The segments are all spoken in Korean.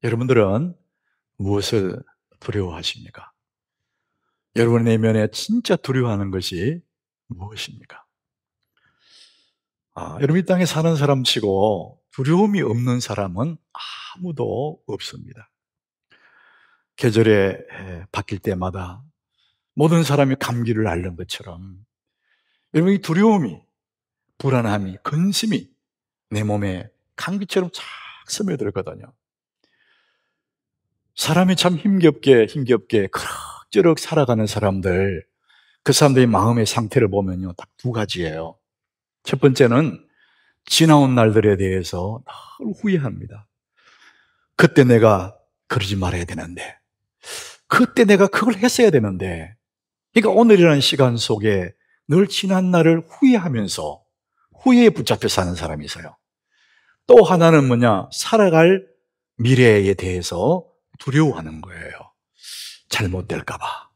여러분들은 무엇을 두려워하십니까? 여러분의 내면에 진짜 두려워하는 것이 무엇입니까? 여러분 이 땅에 사는 사람 치고 두려움이 없는 사람은 아무도 없습니다. 계절에 바뀔 때마다 모든 사람이 감기를 앓는 것처럼 여러분 이 두려움이, 불안함이, 근심이 내 몸에 감기처럼 착 스며들거든요. 사람이 참 힘겹게 그럭저럭 살아가는 사람들, 그 사람들의 마음의 상태를 보면요, 딱 두 가지예요. 첫 번째는 지나온 날들에 대해서 늘 후회합니다. 그때 내가 그러지 말아야 되는데, 그때 내가 그걸 했어야 되는데. 그러니까 오늘이라는 시간 속에 늘 지난 날을 후회하면서 후회에 붙잡혀 사는 사람이 있어요. 또 하나는 뭐냐, 살아갈 미래에 대해서 두려워하는 거예요. 잘못될까봐,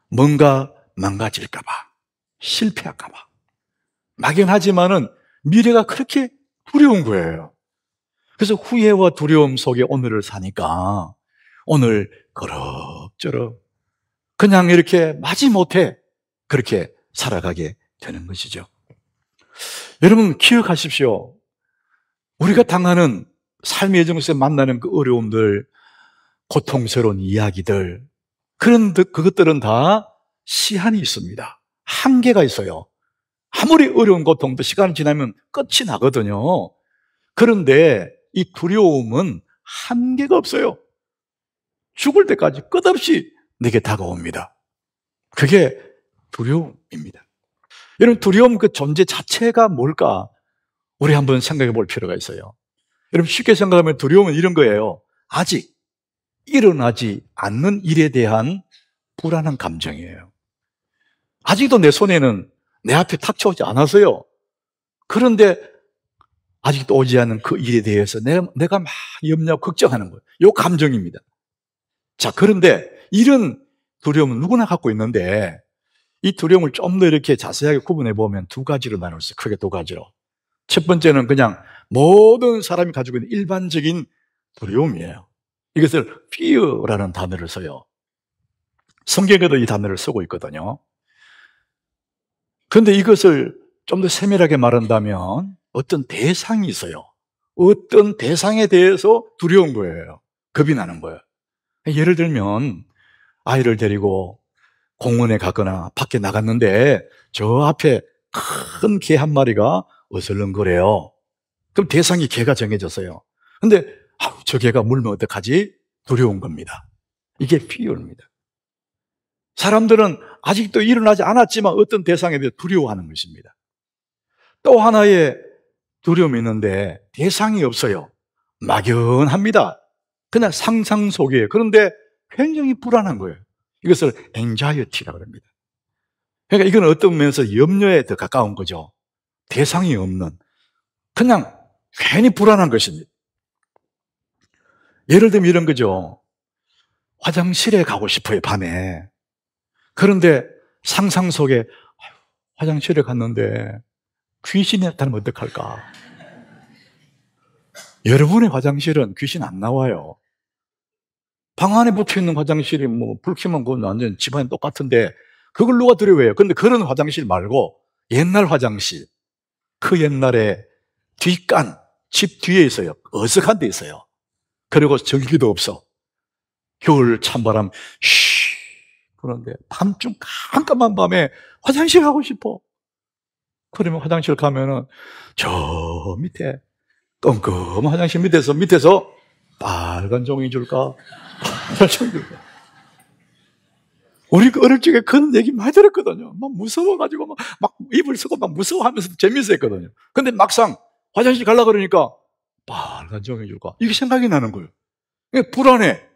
뭔가 망가질까봐, 실패할까봐. 막연하지만은 미래가 그렇게 두려운 거예요. 그래서 후회와 두려움 속에 오늘을 사니까 오늘 그럭저럭 그냥 이렇게 마지못해 그렇게 살아가게 되는 것이죠. 여러분 기억하십시오. 우리가 당하는 삶의 여정에서 만나는 그 어려움들, 고통스러운 이야기들, 그것들은 다 시한이 있습니다. 한계가 있어요. 아무리 어려운 고통도 시간이 지나면 끝이 나거든요. 그런데 이 두려움은 한계가 없어요. 죽을 때까지 끝없이 내게 다가옵니다. 그게 두려움입니다. 여러분 두려움 그 존재 자체가 뭘까? 우리 한번 생각해 볼 필요가 있어요. 여러분 쉽게 생각하면 두려움은 이런 거예요. 아직 일어나지 않는 일에 대한 불안한 감정이에요. 아직도 내 손에는 내 앞에 닥쳐오지 않았어요. 그런데 아직도 오지 않은 그 일에 대해서 내가 막 염려하고 걱정하는 거예요. 이 감정입니다. 자, 그런데 이런 두려움은 누구나 갖고 있는데 이 두려움을 좀 더 이렇게 자세하게 구분해 보면 두 가지로 나눌 수 있어요. 크게 두 가지로. 첫 번째는 그냥 모든 사람이 가지고 있는 일반적인 두려움이에요. 이것을 fear라는 단어를 써요. 성경에도 이 단어를 쓰고 있거든요. 그런데 이것을 좀 더 세밀하게 말한다면 어떤 대상이 있어요. 어떤 대상에 대해서 두려운 거예요. 겁이 나는 거예요. 예를 들면 아이를 데리고 공원에 가거나 밖에 나갔는데 저 앞에 큰 개 한 마리가 어슬렁거려요. 그럼 대상이 개가 정해졌어요. 근데 저 개가 물면 어떡하지? 두려운 겁니다. 이게 fear입니다. 사람들은 아직도 일어나지 않았지만 어떤 대상에 대해 두려워하는 것입니다. 또 하나의 두려움이 있는데 대상이 없어요. 막연합니다. 그냥 상상 속이에요. 그런데 굉장히 불안한 거예요. 이것을 anxiety라고 합니다. 그러니까 이건 어떤 면에서 염려에 더 가까운 거죠. 대상이 없는, 그냥 괜히 불안한 것입니다. 예를 들면 이런 거죠. 화장실에 가고 싶어요, 밤에. 그런데 상상 속에 화장실에 갔는데 귀신이 나타나면 어떡할까? 여러분의 화장실은 귀신 안 나와요. 방 안에 붙어있는 화장실이 불 켜면 그건 완전 집안이 똑같은데 그걸 누가 두려워해요? 근데 그런 화장실 말고 옛날 화장실, 그 옛날에 뒷간, 집 뒤에 있어요. 어색한 데 있어요. 그리고 전기도 없어. 겨울 찬바람 쉬 그런데 밤중 깜깜한 밤에 화장실 가고 싶어. 그러면 화장실 가면은 저 밑에 껌껌한 화장실 밑에서 빨간 종이 줄까? 파란 종이 줄까? 우리 어릴 적에 그런 얘기 많이 들었거든요. 막 무서워가지고 막 입을 쓰고 막 무서워하면서 재밌어 했거든요. 근데 막상 화장실 가려고 그러니까 빨간 종이 줄까? 이게 생각이 나는 거예요. 이게 불안해.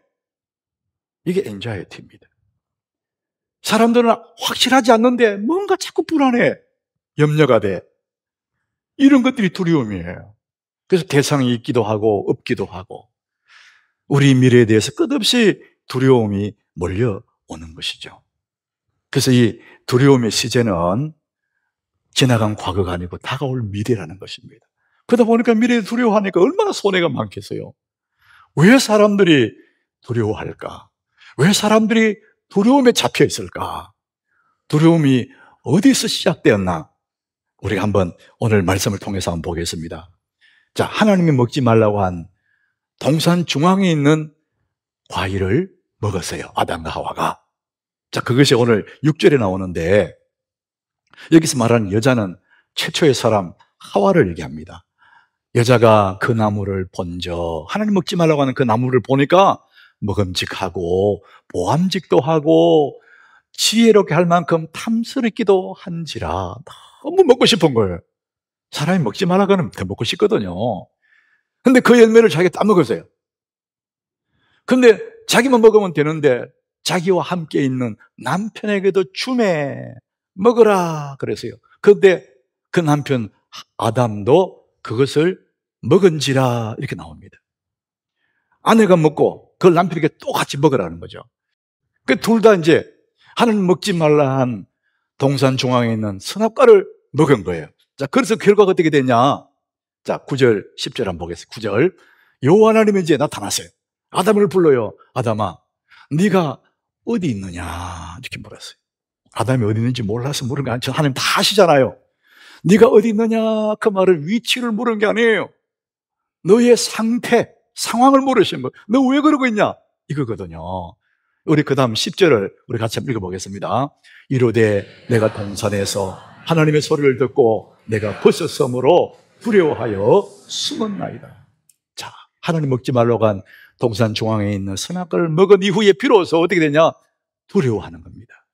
이게 anxiety입니다. 사람들은 확실하지 않는데 뭔가 자꾸 불안해. 염려가 돼. 이런 것들이 두려움이에요. 그래서 대상이 있기도 하고 없기도 하고 우리 미래에 대해서 끝없이 두려움이 몰려오는 것이죠. 그래서 이 두려움의 시제는 지나간 과거가 아니고 다가올 미래라는 것입니다. 그러다 보니까 미래에 두려워하니까 얼마나 손해가 많겠어요. 왜 사람들이 두려워할까? 왜 사람들이 두려움에 잡혀 있을까? 두려움이 어디서 시작되었나? 우리가 한번 오늘 말씀을 통해서 한번 보겠습니다. 자, 하나님이 먹지 말라고 한 동산 중앙에 있는 과일을 먹었어요. 아담과 하와가. 자, 그것이 오늘 6절에 나오는데, 여기서 말하는 여자는 최초의 사람 하와를 얘기합니다. 여자가 그 나무를 본저, 하나님 먹지 말라고 하는 그 나무를 보니까 먹음직하고 보암직도 하고 지혜롭게 할 만큼 탐스럽기도 한지라 너무 먹고 싶은 거예요. 사람이 먹지 말라고 하면 더 먹고 싶거든요. 근데 그 열매를 자기가 따먹었어요. 근데 자기만 먹으면 되는데 자기와 함께 있는 남편에게도 주매 먹으라 그랬어요. 그런데 그 남편 아담도 그것을 먹은지라 이렇게 나옵니다. 아내가 먹고 그걸 남편에게 또 같이 먹으라는 거죠. 그 둘 다 이제 하나님 먹지 말라 한 동산 중앙에 있는 선악과를 먹은 거예요. 자, 그래서 결과가 어떻게 되냐? 자, 9절, 10절 한번 보겠습니다. 9절. 여호와 하나님이 이제 나타났어요. 아담을 불러요. 아담아, 네가 어디 있느냐? 이렇게 물었어요. 아담이 어디 있는지 몰라서 물은 게 아니죠. 하나님 다 아시잖아요. 네가 어디 있느냐? 그 말을 위치를 물은 게 아니에요. 너의 상태, 상황을 물으신 거예요. 너 왜 그러고 있냐? 이거거든요. 우리 그 다음 10절을 우리 같이 한번 읽어보겠습니다. 이르되 내가 동산에서 하나님의 소리를 듣고 내가 벗었으므로 두려워하여 숨었나이다. 자, 하나님 먹지 말라고 한 동산 중앙에 있는 선악과를 먹은 이후에 비로소 어떻게 되냐? 두려워하는 겁니다.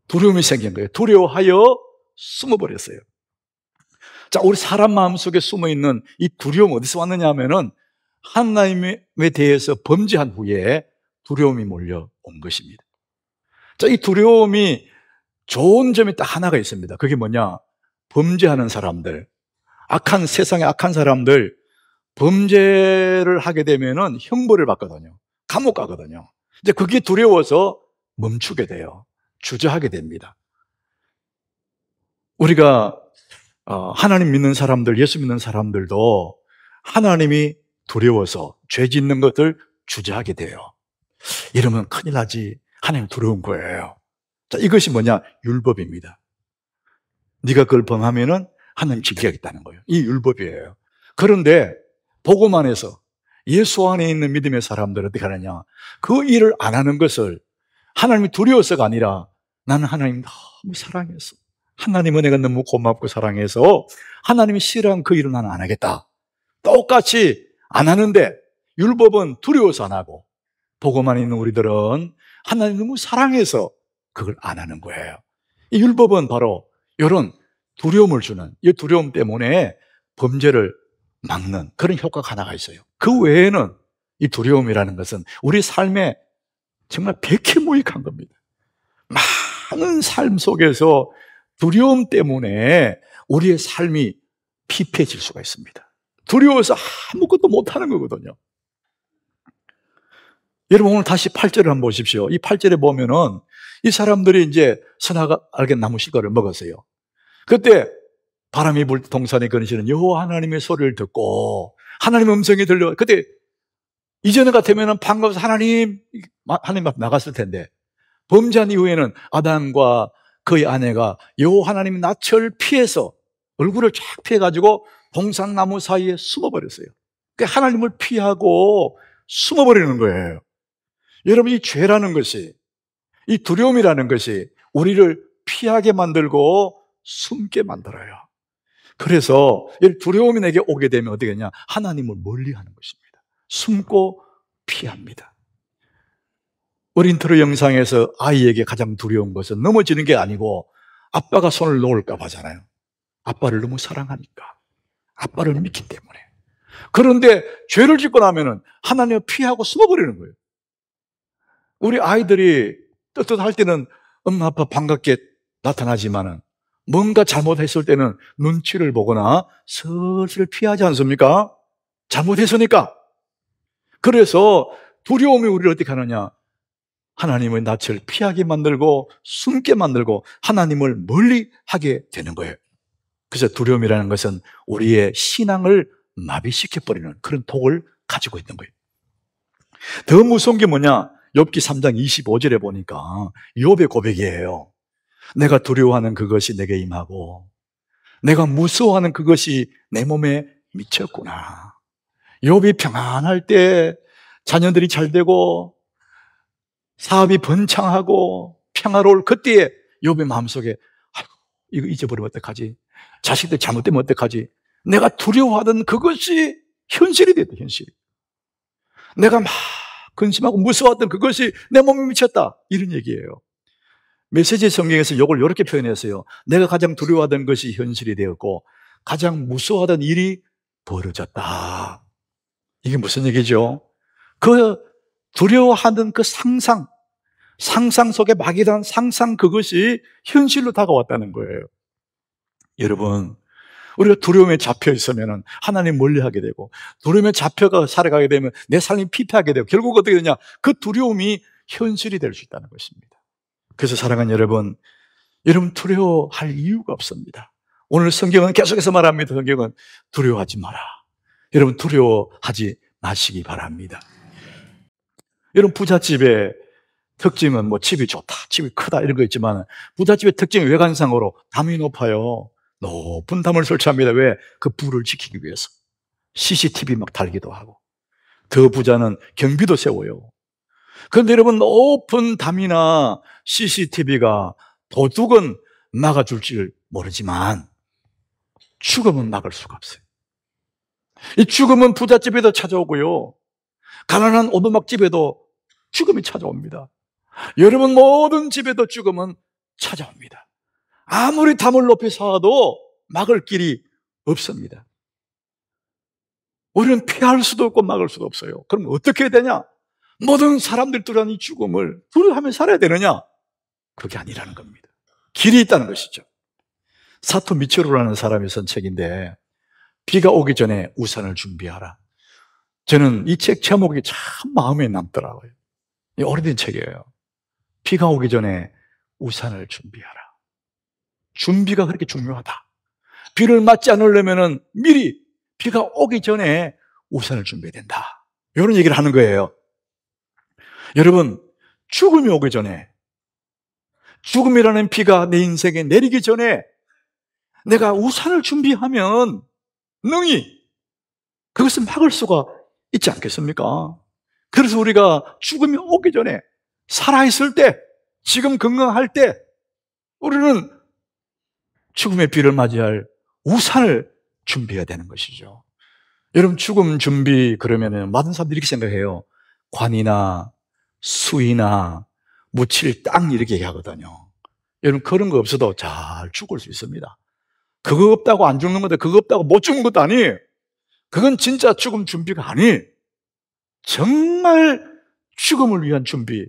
두려움이 생긴 거예요. 두려워하여 숨어버렸어요. 자, 우리 사람 마음속에 숨어있는 이 두려움 어디서 왔느냐 하면은 하나님에 대해서 범죄한 후에 두려움이 몰려온 것입니다. 자, 이 두려움이 좋은 점이 딱 하나가 있습니다. 그게 뭐냐? 범죄하는 사람들, 악한 세상의 악한 사람들, 범죄를 하게 되면은 형벌을 받거든요. 감옥 가거든요. 이제 그게 두려워서 멈추게 돼요. 주저하게 됩니다. 우리가 하나님 믿는 사람들, 예수 믿는 사람들도 하나님이 두려워서 죄 짓는 것을 주저하게 돼요. 이러면 큰일 나지. 하나님 두려운 거예요. 자, 이것이 뭐냐? 율법입니다. 네가 그걸 범하면은 하나님 징계하겠다는 거예요. 이 율법이에요. 그런데 보고만 해서 예수 안에 있는 믿음의 사람들은 어떻게 하느냐? 그 일을 안 하는 것을 하나님이 두려워서가 아니라 나는 하나님 너무 사랑해서, 하나님 은혜가 너무 고맙고 사랑해서 하나님이 싫어한 그 일은 나는 안 하겠다. 똑같이 안 하는데 율법은 두려워서 안 하고 보고만 있는 우리들은 하나님 너무 사랑해서 그걸 안 하는 거예요. 이 율법은 바로 이런 두려움을 주는, 이 두려움 때문에 범죄를 막는 그런 효과가 하나가 있어요. 그 외에는 이 두려움이라는 것은 우리 삶에 정말 백해무익한 겁니다. 많은 삶 속에서 두려움 때문에 우리의 삶이 피폐해질 수가 있습니다. 두려워서 아무것도 못하는 거거든요. 여러분 오늘 다시 8절을 한번 보십시오. 이 8절에 보면은 이 사람들이 이제 선악알 나무 씨가를 먹었어요. 그때 바람이 불 때 동산에 거니시는 여호와 하나님의 소리를 듣고 하나님의 음성이 들려. 그때 이전에 같으면 반가워서 하나님 앞 나갔을 텐데 범죄한 이후에는 아담과 그의 아내가 여호와 하나님의 낯을 피해서 얼굴을 쫙 피해가지고 동산나무 사이에 숨어버렸어요. 그러니까 하나님을 피하고 숨어버리는 거예요. 여러분 이 죄라는 것이, 이 두려움이라는 것이 우리를 피하게 만들고 숨게 만들어요. 그래서 이 두려움이 내게 오게 되면 어떻게 하냐? 하나님을 멀리하는 것입니다. 숨고 피합니다. 우리 인트로 영상에서 아이에게 가장 두려운 것은 넘어지는 게 아니고 아빠가 손을 놓을까 봐잖아요. 아빠를 너무 사랑하니까, 아빠를 믿기 때문에. 그런데 죄를 짓고 나면은 하나님을 피하고 숨어버리는 거예요. 우리 아이들이 떳떳할 때는 엄마 아빠 반갑게 나타나지만은 뭔가 잘못했을 때는 눈치를 보거나 슬슬 피하지 않습니까? 잘못했으니까. 그래서 두려움이 우리를 어떻게 하느냐? 하나님의 낯을 피하게 만들고 숨게 만들고 하나님을 멀리 하게 되는 거예요. 그래서 두려움이라는 것은 우리의 신앙을 마비시켜버리는 그런 독을 가지고 있는 거예요. 더 무서운 게 뭐냐? 욥기 3장 25절에 보니까 욥의 고백이에요. 내가 두려워하는 그것이 내게 임하고 내가 무서워하는 그것이 내 몸에 미쳤구나. 욥이 평안할 때, 자녀들이 잘 되고 사업이 번창하고 평화로울 그때에 욥의 마음속에 아이고, 이거 잊어버리면 어떡하지? 자식들 잘못되면 어떡하지? 내가 두려워하던 그것이 현실이 됐다. 현실이. 내가 막 근심하고 무서워했던 그것이 내 몸에 미쳤다. 이런 얘기예요. 메시지 성경에서 이걸 이렇게 표현했어요. 내가 가장 두려워하던 것이 현실이 되었고 가장 무서워하던 일이 벌어졌다. 이게 무슨 얘기죠? 그 두려워하던 그 상상 속에 막연한 상상 그것이 현실로 다가왔다는 거예요. 여러분, 우리가 두려움에 잡혀 있으면 하나님 멀리하게 되고 두려움에 잡혀가 살아가게 되면 내 삶이 피폐하게 되고 결국 어떻게 되냐? 그 두려움이 현실이 될 수 있다는 것입니다. 그래서 사랑하는 여러분 두려워할 이유가 없습니다. 오늘 성경은 계속해서 말합니다. 성경은 두려워하지 마라. 여러분 두려워하지 마시기 바랍니다. 여러분 부잣집의 특징은 뭐 집이 좋다, 집이 크다 이런 거 있지만 부잣집의 특징이 외관상으로 담이 높아요. 높은 담을 설치합니다. 왜? 그 부를 지키기 위해서. CCTV 막 달기도 하고. 더 부자는 경비도 세워요. 그런데 여러분 높은 담이나 CCTV가 도둑은 막아줄 줄 모르지만 죽음은 막을 수가 없어요. 이 죽음은 부잣집에도 찾아오고요. 가난한 오두막집에도 죽음이 찾아옵니다. 여러분 모든 집에도 죽음은 찾아옵니다. 아무리 담을 높이 쌓아도 막을 길이 없습니다. 우리는 피할 수도 없고 막을 수도 없어요. 그럼 어떻게 해야 되냐? 모든 사람들 뚜렷한 이 죽음을 두려워하며 살아야 되느냐? 그게 아니라는 겁니다. 길이 있다는 것이죠. 사토 미치로라는 사람이 쓴 책인데 비가 오기 전에 우산을 준비하라. 저는 이 책 제목이 참 마음에 남더라고요. 오래된 책이에요. 비가 오기 전에 우산을 준비하라. 준비가 그렇게 중요하다. 비를 맞지 않으려면 미리 비가 오기 전에 우산을 준비해야 된다. 이런 얘기를 하는 거예요. 여러분, 죽음이 오기 전에, 죽음이라는 비가 내 인생에 내리기 전에 내가 우산을 준비하면 능히 그것을 막을 수가 있지 않겠습니까? 그래서 우리가 죽음이 오기 전에 살아있을 때, 지금 건강할 때 우리는 죽음의 비를 맞이할 우산을 준비해야 되는 것이죠. 여러분 죽음 준비 그러면 많은 사람들이 이렇게 생각해요. 관이나 수이나 묻힐 땅 이렇게 얘기하거든요. 여러분 그런 거 없어도 잘 죽을 수 있습니다. 그거 없다고 안 죽는 건데 그거 없다고 못 죽는 것도 아니에요. 그건 진짜 죽음 준비가 아니에요. 정말 죽음을 위한 준비,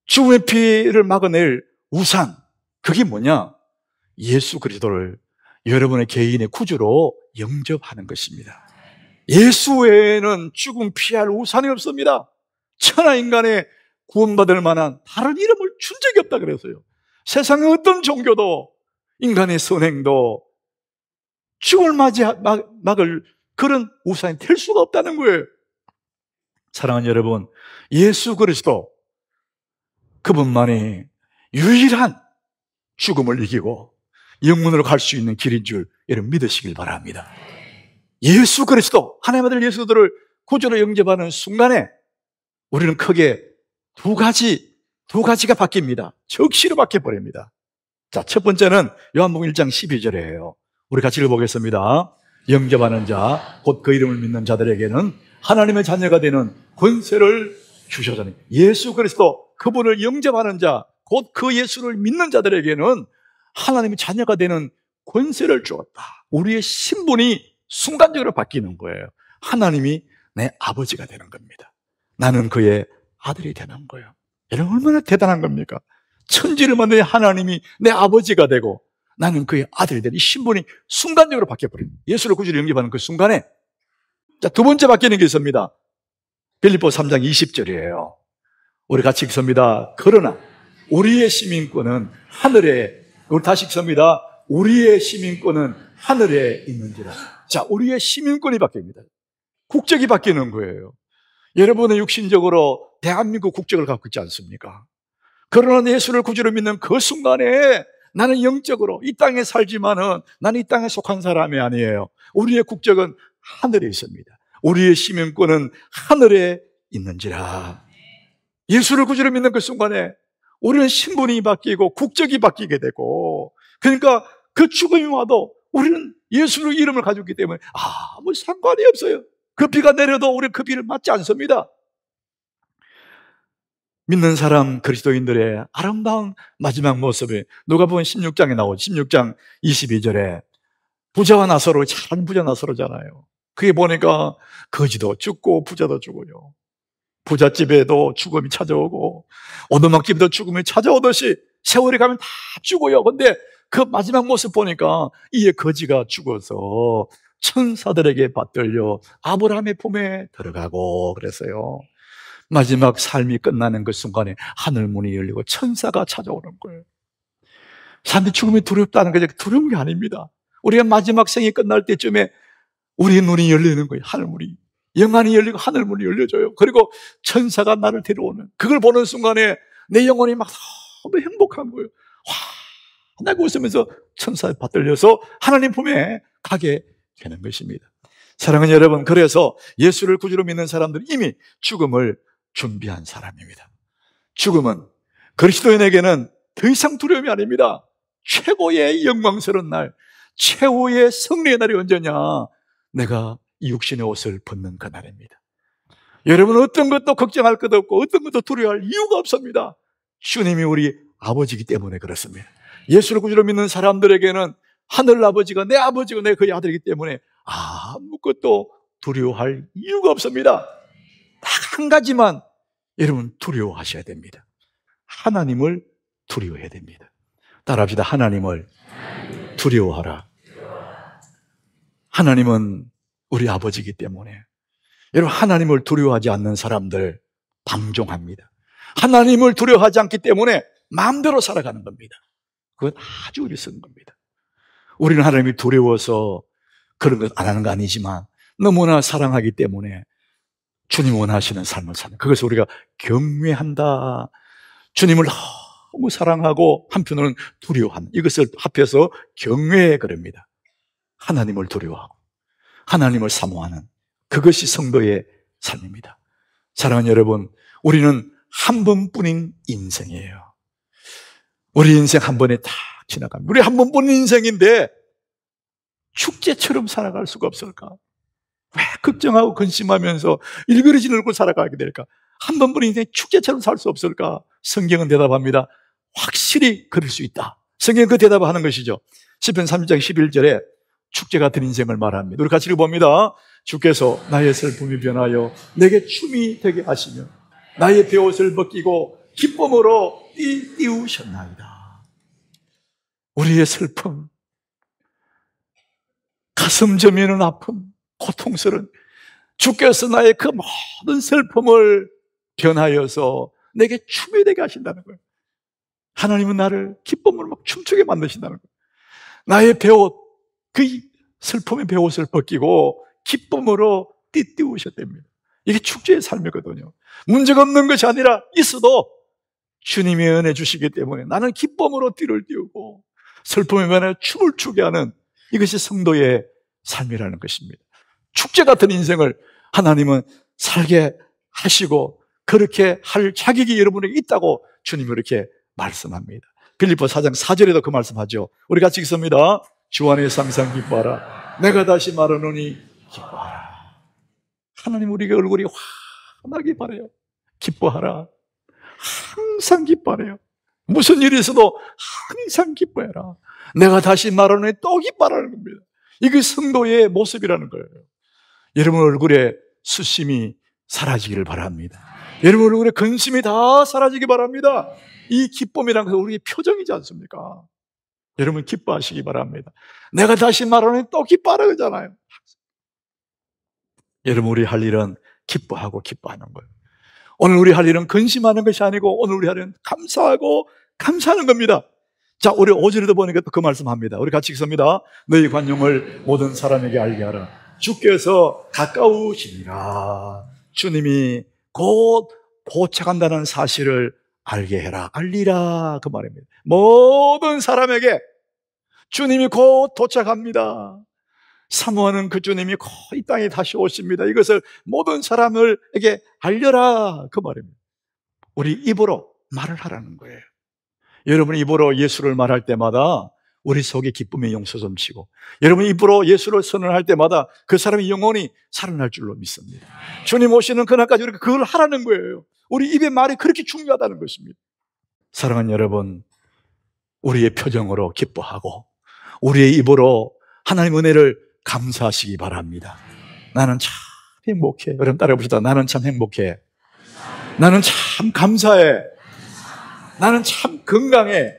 죽음의 피를 막아낼 우산, 그게 뭐냐? 예수 그리스도를 여러분의 개인의 구주로 영접하는 것입니다. 예수 외에는 죽음 피할 우산이 없습니다. 천하 인간의 구원받을 만한 다른 이름을 준 적이 없다 그랬어요. 세상의 어떤 종교도 인간의 선행도 죽음을 막을 그런 우산이 될 수가 없다는 거예요. 사랑하는 여러분, 예수 그리스도 그분만이 유일한 죽음을 이기고 영문으로 갈 수 있는 길인 줄 여러분 믿으시길 바랍니다. 예수 그리스도, 하나님의 아들 예수 그리스도를 구주로 영접하는 순간에 우리는 크게 두 가지가 바뀝니다. 적시로 바뀌어버립니다. 자, 첫 번째는 요한복음 1장 12절이에요. 우리 같이 읽어보겠습니다. 영접하는 자, 곧 그 이름을 믿는 자들에게는 하나님의 자녀가 되는 권세를 주셨으니, 예수 그리스도 그분을 영접하는 자, 곧 그 예수를 믿는 자들에게는 하나님의 자녀가 되는 권세를 주었다. 우리의 신분이 순간적으로 바뀌는 거예요. 하나님이 내 아버지가 되는 겁니다. 나는 그의 아들이 되는 거예요. 여러분 얼마나 대단한 겁니까? 천지를 만든 하나님이 내 아버지가 되고 나는 그의 아들이 되는 이 신분이 순간적으로 바뀌어버립니다. 예수를 구주로 영접하는 그 순간에. 자, 두 번째 바뀌는 게 있습니다. 빌립보 3장 20절이에요. 우리 같이 읽습니다. 그러나 우리의 시민권은 하늘에, 우리 다시 읽습니다. 우리의 시민권은 하늘에 있는지라. 자, 우리의 시민권이 바뀝니다. 국적이 바뀌는 거예요. 여러분은 육신적으로 대한민국 국적을 갖고 있지 않습니까? 그러나 예수를 구주로 믿는 그 순간에 나는 영적으로 이 땅에 살지만은 나는 이 땅에 속한 사람이 아니에요. 우리의 국적은 하늘에 있습니다. 우리의 시민권은 하늘에 있는지라. 예수를 구주로 믿는 그 순간에 우리는 신분이 바뀌고 국적이 바뀌게 되고, 그러니까 그 죽음이 와도 우리는 예수의 이름을 가지고 있기 때문에 아무 상관이 없어요. 그 비가 내려도 우리는 그 비를 맞지 않습니다. 믿는 사람 그리스도인들의 아름다운 마지막 모습이 누가복음 16장에 나오죠. 16장 22절에 부자와 나사로, 잘 부자 나사로잖아요. 그게 보니까 거지도 죽고 부자도 죽어요. 부잣집에도 죽음이 찾아오고 오두막집에도 죽음이 찾아오듯이 세월이 가면 다 죽어요. 근데 그 마지막 모습 보니까 이에 거지가 죽어서 천사들에게 받들려 아브라함의 품에 들어가고 그랬어요. 마지막 삶이 끝나는 그 순간에 하늘문이 열리고 천사가 찾아오는 거예요. 사람들이 죽음이 두렵다는 게 두려운 게 아닙니다. 우리가 마지막 생이 끝날 때쯤에 우리의 눈이 열리는 거예요. 하늘문이, 영안이 열리고 하늘문이 열려져요. 그리고 천사가 나를 데려오는, 그걸 보는 순간에 내 영혼이 막 너무 행복한 거예요. 환하게 웃으면서 천사에 받들려서 하나님 품에 가게 되는 것입니다. 사랑하는 여러분, 그래서 예수를 구주로 믿는 사람들은 이미 죽음을 준비한 사람입니다. 죽음은 그리스도인에게는 더 이상 두려움이 아닙니다. 최고의 영광스러운 날, 최후의 승리의 날이 언제냐? 내가 이 육신의 옷을 벗는 그 날입니다. 여러분, 어떤 것도 걱정할 것 없고 어떤 것도 두려워할 이유가 없습니다. 주님이 우리 아버지이기 때문에 그렇습니다. 예수를 구주로 믿는 사람들에게는 하늘 아버지가 내 아버지고 내 그의 아들이기 때문에 아무것도 두려워할 이유가 없습니다. 딱 한 가지만 여러분 두려워하셔야 됩니다. 하나님을 두려워해야 됩니다. 따라합시다. 하나님을 두려워하라. 하나님은 우리 아버지이기 때문에 여러분, 하나님을 두려워하지 않는 사람들 방종합니다. 하나님을 두려워하지 않기 때문에 마음대로 살아가는 겁니다. 그건 아주 어리석은 겁니다. 우리는 하나님이 두려워서 그런 것 안 하는 거 아니지만 너무나 사랑하기 때문에 주님 원하시는 삶을 사는, 그것을 우리가 경외한다. 주님을 너무 사랑하고 한편으로는 두려워하는, 이것을 합해서 경외 그럽니다. 하나님을 두려워하고 하나님을 사모하는, 그것이 성도의 삶입니다. 사랑하는 여러분, 우리는 한 번뿐인 인생이에요. 우리 인생 한 번에 다 지나갑니다. 우리 한 번뿐인 인생인데 축제처럼 살아갈 수가 없을까? 왜 걱정하고 근심하면서 일그러진 얼굴 살아가게 될까? 한 번뿐인 인생 축제처럼 살 수 없을까? 성경은 대답합니다. 확실히 그럴 수 있다. 성경은 그 대답을 하는 것이죠. 시편 30장 11절에 축제 같은 인생을 말합니다. 우리 같이 읽어봅니다. 주께서 나의 슬픔이 변하여 내게 춤이 되게 하시며 나의 베옷을 벗기고 기쁨으로 띄우셨나이다. 우리의 슬픔, 가슴 저미는 아픔, 고통스러운, 주께서 나의 그 모든 슬픔을 변하여서 내게 춤이 되게 하신다는 거예요. 하나님은 나를 기쁨으로 막 춤추게 만드신다는 거예요. 나의 베옷, 그 슬픔의 베옷을 벗기고 기쁨으로 띄우셨답니다. 이게 축제의 삶이거든요. 문제가 없는 것이 아니라 있어도 주님이 은혜 주시기 때문에 나는 기쁨으로 띠를 띄우고 슬픔에 변해 춤을 추게 하는, 이것이 성도의 삶이라는 것입니다. 축제 같은 인생을 하나님은 살게 하시고 그렇게 할 자격이 여러분에게 있다고 주님이 이렇게 말씀합니다. 빌립보 4장 4절에도 그 말씀하죠. 우리 같이 읽습니다. 주 안에서 항상 기뻐하라. 내가 다시 말하노니 기뻐하라. 하나님 우리에게 얼굴이 환하게 바라요. 기뻐하라. 항상 기뻐하래요. 무슨 일이 있어도 항상 기뻐해라. 내가 다시 말하노니 또 기뻐하라는 겁니다. 이게 성도의 모습이라는 거예요. 여러분 얼굴에 수심이 사라지기를 바랍니다. 여러분 얼굴에 근심이 다 사라지기 바랍니다. 이 기쁨이라는 것은 우리의 표정이지 않습니까? 여러분 기뻐하시기 바랍니다. 내가 다시 말하노니 또 기뻐하라 그러잖아요. 여러분 우리 할 일은 기뻐하고 기뻐하는 거예요. 오늘 우리 할 일은 근심하는 것이 아니고 오늘 우리 할 일은 감사하고 감사하는 겁니다. 자, 우리 5절에도 보니까 또 그 말씀합니다. 우리 같이 읽습니다. 너희 관용을 모든 사람에게 알게 하라. 주께서 가까우시니라. 주님이 곧 도착한다는 사실을 알게 해라. 알리라. 그 말입니다. 모든 사람에게 주님이 곧 도착합니다. 사모하는 그 주님이 곧 이 땅에 다시 오십니다. 이것을 모든 사람들에게 알려라. 그 말입니다. 우리 입으로 말을 하라는 거예요. 여러분 입으로 예수를 말할 때마다 우리 속에 기쁨의 용서점치고, 여러분 입으로 예수를 선언할 때마다 그 사람이 영원히 살아날 줄로 믿습니다. 주님 오시는 그날까지 우리가 그걸 하라는 거예요. 우리 입의 말이 그렇게 중요하다는 것입니다. 사랑하는 여러분, 우리의 표정으로 기뻐하고 우리의 입으로 하나님 은혜를 감사하시기 바랍니다. 나는 참 행복해. 여러분 따라해 봅시다. 나는 참 행복해. 나는 참 감사해. 나는 참 건강해.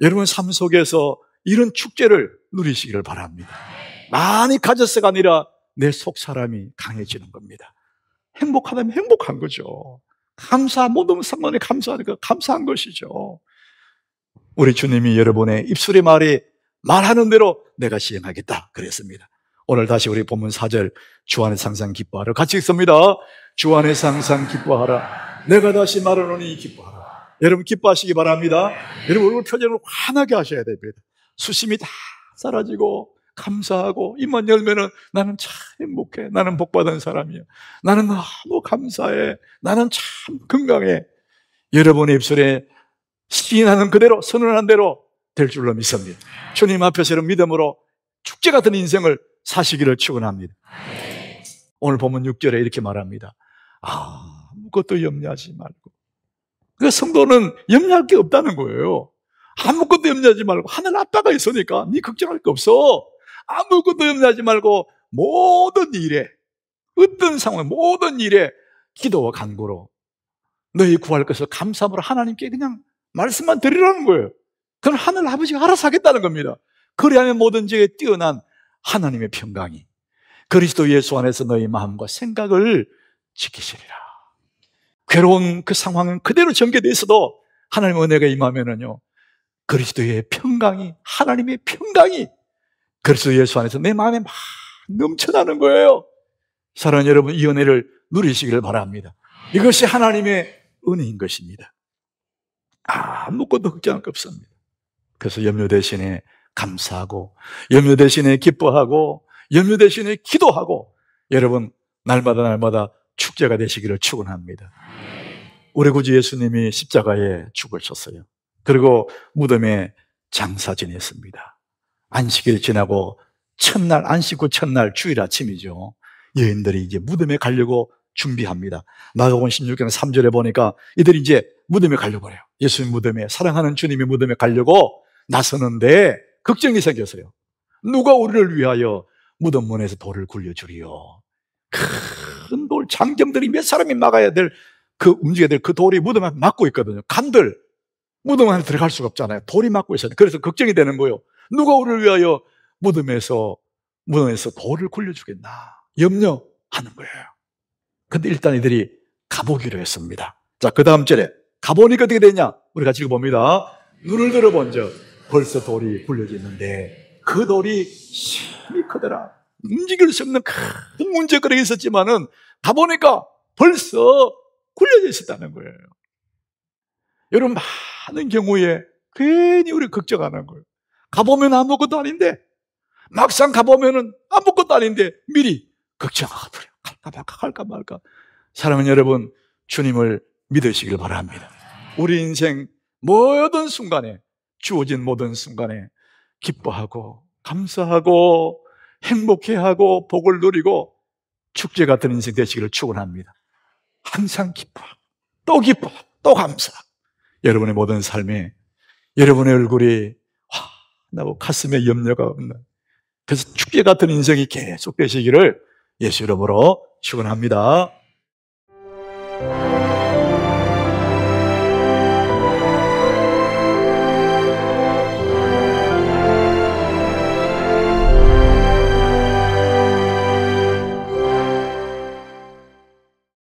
여러분 삶 속에서 이런 축제를 누리시기를 바랍니다. 많이 가졌어가 아니라 내 속 사람이 강해지는 겁니다. 행복하다면 행복한 거죠. 모든 상관에 감사하니까 감사한 것이죠. 우리 주님이 여러분의 입술의 말이 말하는 대로 내가 시행하겠다 그랬습니다. 오늘 다시 우리 본문 4절 주 안에서 항상 기뻐하라 같이 읽습니다. 주 안에서 항상 기뻐하라. 내가 다시 말하노니 기뻐하라. 여러분 기뻐하시기 바랍니다. 여러분 얼굴 표정을 환하게 하셔야 됩니다. 수심이 다 사라지고 감사하고 입만 열면은 나는 참 행복해. 나는 복받은 사람이야. 나는 너무 감사해. 나는 참 건강해. 여러분의 입술에 시인하는 그대로 선언하는 대로 될 줄로 믿습니다. 주님 앞에서 이런 믿음으로 축제 같은 인생을 사시기를 축원합니다. 오늘 보면 6절에 이렇게 말합니다. 아무것도 염려하지 말고. 그 성도는 염려할 게 없다는 거예요. 아무것도 염려하지 말고 하늘 아빠가 있으니까 네 걱정할 거 없어. 아무것도 염려하지 말고 모든 일에, 어떤 상황, 모든 일에 기도와 간구로 너희 구할 것을 감사함으로 하나님께 그냥 말씀만 드리라는 거예요. 그럼 하늘 아버지가 알아서 하겠다는 겁니다. 그리하면 모든 지에 뛰어난 하나님의 평강이 그리스도 예수 안에서 너희 마음과 생각을 지키시리라. 괴로운 그 상황은 그대로 전개되어 있어도 하나님의 은혜가 임하면은요, 그리스도의 평강이, 하나님의 평강이 그리스도 예수 안에서 내 마음에 막 넘쳐나는 거예요. 사랑하는 여러분, 이 은혜를 누리시기를 바랍니다. 이것이 하나님의 은혜인 것입니다. 아무것도 걱정할 거 없습니다. 그래서 염려 대신에 감사하고, 염려 대신에 기뻐하고, 염려 대신에 기도하고, 여러분 날마다 축제가 되시기를 축원합니다. 우리 구주 예수님이 십자가에 죽을 쳤어요. 그리고 무덤에 장사 지냈습니다. 안식일 지나고 첫날, 안식 후 첫날 주일 아침이죠. 여인들이 이제 무덤에 가려고 준비합니다. 마가복음 16장 3절에 보니까 이들이 이제 무덤에 가려고 해요. 예수님 무덤에, 사랑하는 주님의 무덤에 가려고 나서는데 걱정이 생겼어요. 누가 우리를 위하여 무덤 문에서 돌을 굴려주리요. 큰 돌, 장정들이 몇 사람이 막아야 될, 움직여야 될 그 돌이 무덤에 막고 있거든요. 간들, 무덤 안에 들어갈 수가 없잖아요. 돌이 막고 있어요. 그래서 걱정이 되는 거예요. 누가 우리를 위하여 무덤에서 돌을 굴려주겠나 염려하는 거예요. 근데 일단 이들이 가보기로 했습니다. 자, 그 다음 절에 가보니까 어떻게 되냐? 우리 같이 읽어봅니다. 눈을 들어본즉 벌써 돌이 굴려져 있는데 그 돌이 심히 크더라. 움직일 수 없는 큰 문제거리가 있었지만은 가보니까 벌써 굴려져 있었다는 거예요. 여러분, 많은 경우에 괜히 우리 걱정하는 거예요. 가보면 아무것도 아닌데, 막상 가보면은 아무것도 아닌데 미리 걱정하고 갈까 말까. 사랑하는 여러분, 주님을 믿으시길 바랍니다. 우리 인생 모든 순간에, 주어진 모든 순간에 기뻐하고 감사하고 행복해하고 복을 누리고 축제 같은 인생 되시기를 축원합니다. 항상 기뻐하고 또 기뻐하고 또 감사하고 여러분의 모든 삶에 여러분의 얼굴이 환하고 가슴에 염려가 없는, 그래서 축제 같은 인생이 계속 되시기를 예수 이름으로 축원합니다.